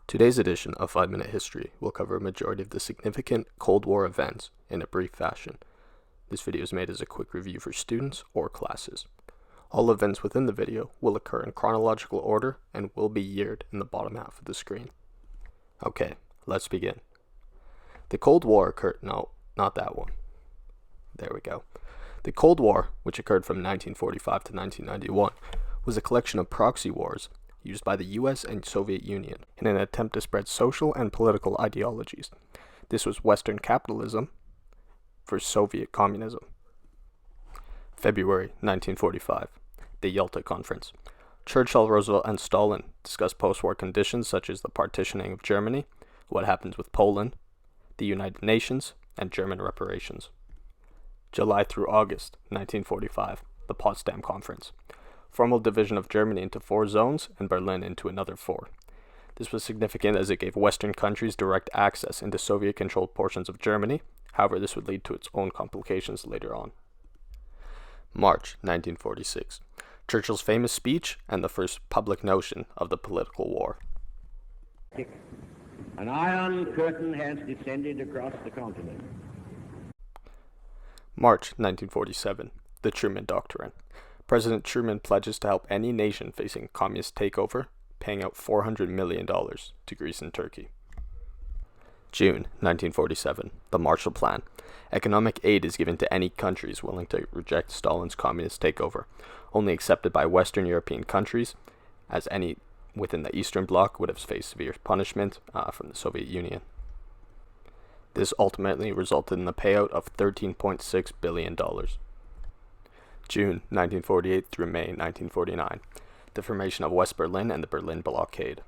Today's edition of 5-Minute History will cover a majority of the significant Cold War events in a brief fashion. This video is made as a quick review for students or classes. All events within the video will occur in chronological order and will be yeared in the bottom half of the screen. Okay, let's begin. The Cold War occurred, no, not that one. There we go. The Cold War, which occurred from 1945 to 1991, was a collection of proxy wars used by the US and Soviet Union in an attempt to spread social and political ideologies. This was Western capitalism versus Soviet communism. February 1945, the Yalta Conference. Churchill, Roosevelt, and Stalin discussed post-war conditions such as the partitioning of Germany, what happens with Poland, the United Nations, and German reparations. July through August 1945, the Potsdam Conference. Formal division of Germany into 4 zones and Berlin into another 4. This was significant as it gave Western countries direct access into Soviet-controlled portions of Germany. However, this would lead to its own complications later on. March 1946. Churchill's famous speech and the first public notion of the political war. An iron curtain has descended across the continent. March 1947. The Truman Doctrine. President Truman pledges to help any nation facing communist takeover, paying out $400 million to Greece and Turkey. June 1947. The Marshall Plan. Economic aid is given to any countries willing to reject Stalin's communist takeover, only accepted by Western European countries, as any within the Eastern Bloc would have faced severe punishment from the Soviet Union. This ultimately resulted in the payout of $13.6 billion. June 1948 through May 1949, the formation of West Berlin and the Berlin Blockade.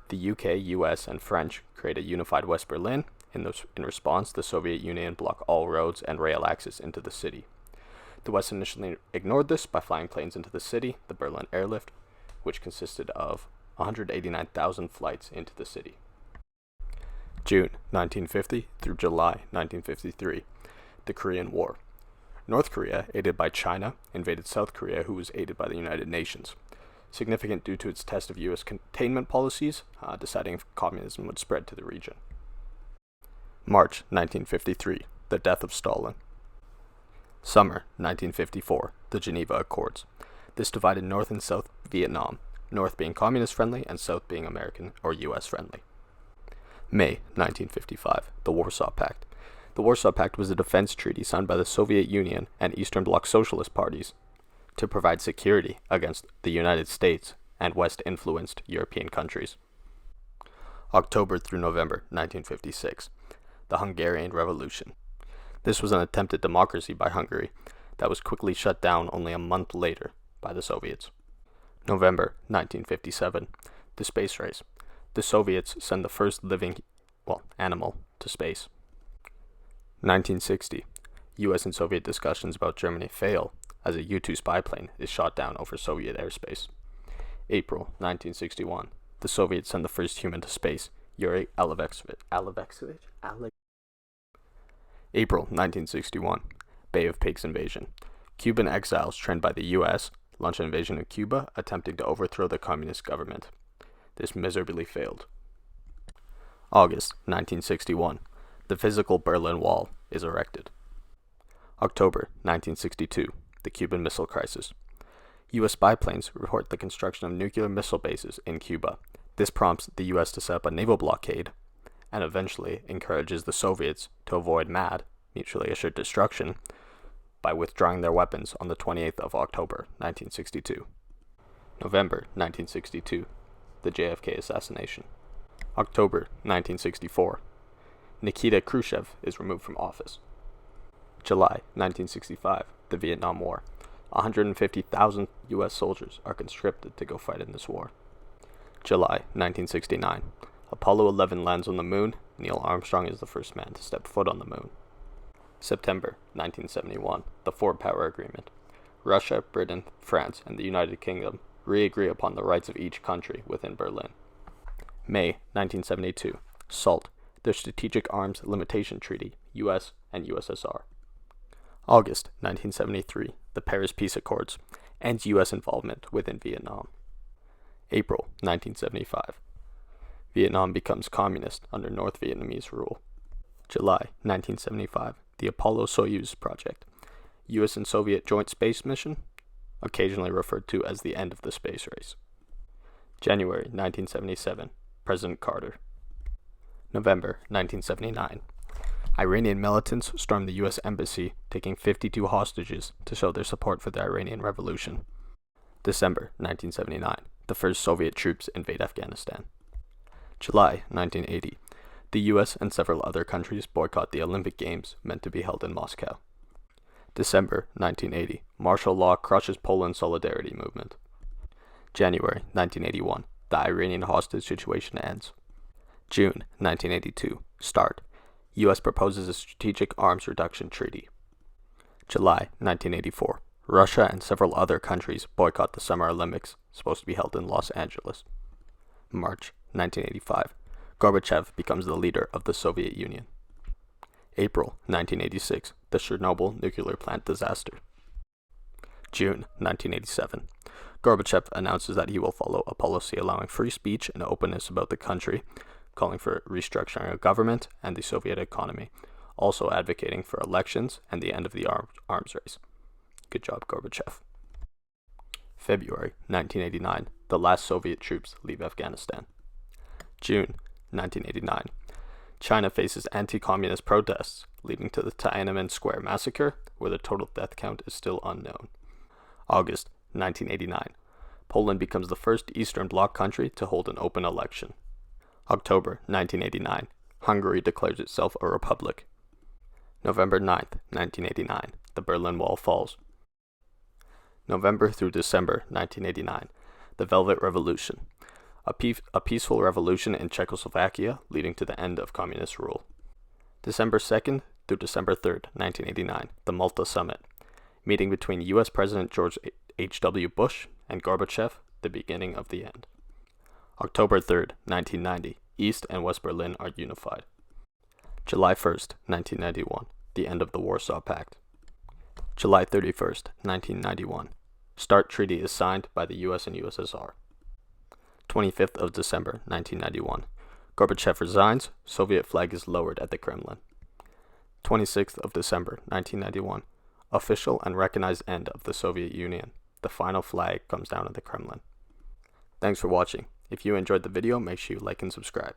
The UK, US, and French create a unified West Berlin. In response, the Soviet Union blocked all roads and rail access into the city. The West initially ignored this by flying planes into the city, the Berlin Airlift, which consisted of 189,000 flights into the city. June 1950 through July 1953, the Korean War. North Korea, aided by China, invaded South Korea, who was aided by the United Nations. Significant due to its test of U.S. containment policies, deciding if communism would spread to the region. March 1953, the death of Stalin. Summer 1954, the Geneva Accords. This divided North and South Vietnam, North being communist-friendly and South being American or U.S.-friendly. May 1955, the Warsaw Pact. The Warsaw Pact was a defense treaty signed by the Soviet Union and Eastern Bloc socialist parties to provide security against the United States and West-influenced European countries. October through November 1956, the Hungarian Revolution. This was an attempt at democracy by Hungary that was quickly shut down only a month later by the Soviets. November 1957, the space race. The Soviets send the first living, animal to space. 1960, US and Soviet discussions about Germany fail as a U-2 spy plane is shot down over Soviet airspace. April 1961, the Soviets send the first human to space, Yuri Alexeyevich. April 1961, Bay of Pigs invasion. Cuban exiles trained by the US launch an invasion of Cuba, attempting to overthrow the communist government. This miserably failed. August 1961, the physical Berlin Wall is erected. October 1962, the Cuban Missile Crisis. U.S. spy planes report the construction of nuclear missile bases in Cuba. This prompts the U.S. to set up a naval blockade and eventually encourages the Soviets to avoid MAD, mutually assured destruction, by withdrawing their weapons on the 28th of October 1962. November 1962, the JFK assassination. October 1964, Nikita Khrushchev is removed from office. July 1965, the Vietnam War. 150,000 U.S. soldiers are conscripted to go fight in this war. July 1969, Apollo 11 lands on the moon. Neil Armstrong is the first man to step foot on the moon. September 1971, the Four Power Agreement. Russia, Britain, France, and the United Kingdom re-agree upon the rights of each country within Berlin. May 1972, SALT, the Strategic Arms Limitation Treaty, US and USSR. August 1973, the Paris Peace Accords, ends U.S. involvement within Vietnam. April 1975, Vietnam becomes communist under North Vietnamese rule. July 1975, the Apollo-Soyuz project, US and Soviet joint space mission, occasionally referred to as the end of the space race. January 1977, President Carter. November 1979, Iranian militants stormed the US embassy, taking 52 hostages to show their support for the Iranian Revolution. December 1979, the first Soviet troops invade Afghanistan. July 1980, the US and several other countries boycott the Olympic Games meant to be held in Moscow. December 1980, martial law crushes Poland's solidarity movement. January 1981, the Iranian hostage situation ends. June 1982, start. US proposes a strategic arms reduction treaty. July 1984, Russia and several other countries boycott the Summer Olympics, supposed to be held in Los Angeles. March 1985, Gorbachev becomes the leader of the Soviet Union. April 1986, the Chernobyl nuclear plant disaster. June 1987, Gorbachev announces that he will follow a policy allowing free speech and openness about the country, calling for restructuring of government and the Soviet economy, also advocating for elections and the end of the arms race. Good job, Gorbachev. February 1989, the last Soviet troops leave Afghanistan. June 1989, China faces anti-communist protests, leading to the Tiananmen Square massacre, where the total death count is still unknown. August 1989, Poland becomes the first Eastern Bloc country to hold an open election. October 1989, Hungary declares itself a republic. November 9th, 1989, the Berlin Wall falls. November through December 1989, the Velvet Revolution, a peaceful revolution in Czechoslovakia leading to the end of communist rule. December 2nd through December 3rd, 1989, the Malta Summit, meeting between US President George H.W. Bush and Gorbachev, the beginning of the end. October 3rd, 1990, East and West Berlin are unified. July 1st, 1991, the end of the Warsaw Pact. July 31st, 1991, START Treaty is signed by the US and USSR. 25th of December, 1991, Gorbachev resigns, Soviet flag is lowered at the Kremlin. 26th of December, 1991, official and recognized end of the Soviet Union. The final flag comes down at the Kremlin. Thanks for watching. If you enjoyed the video, make sure you like and subscribe.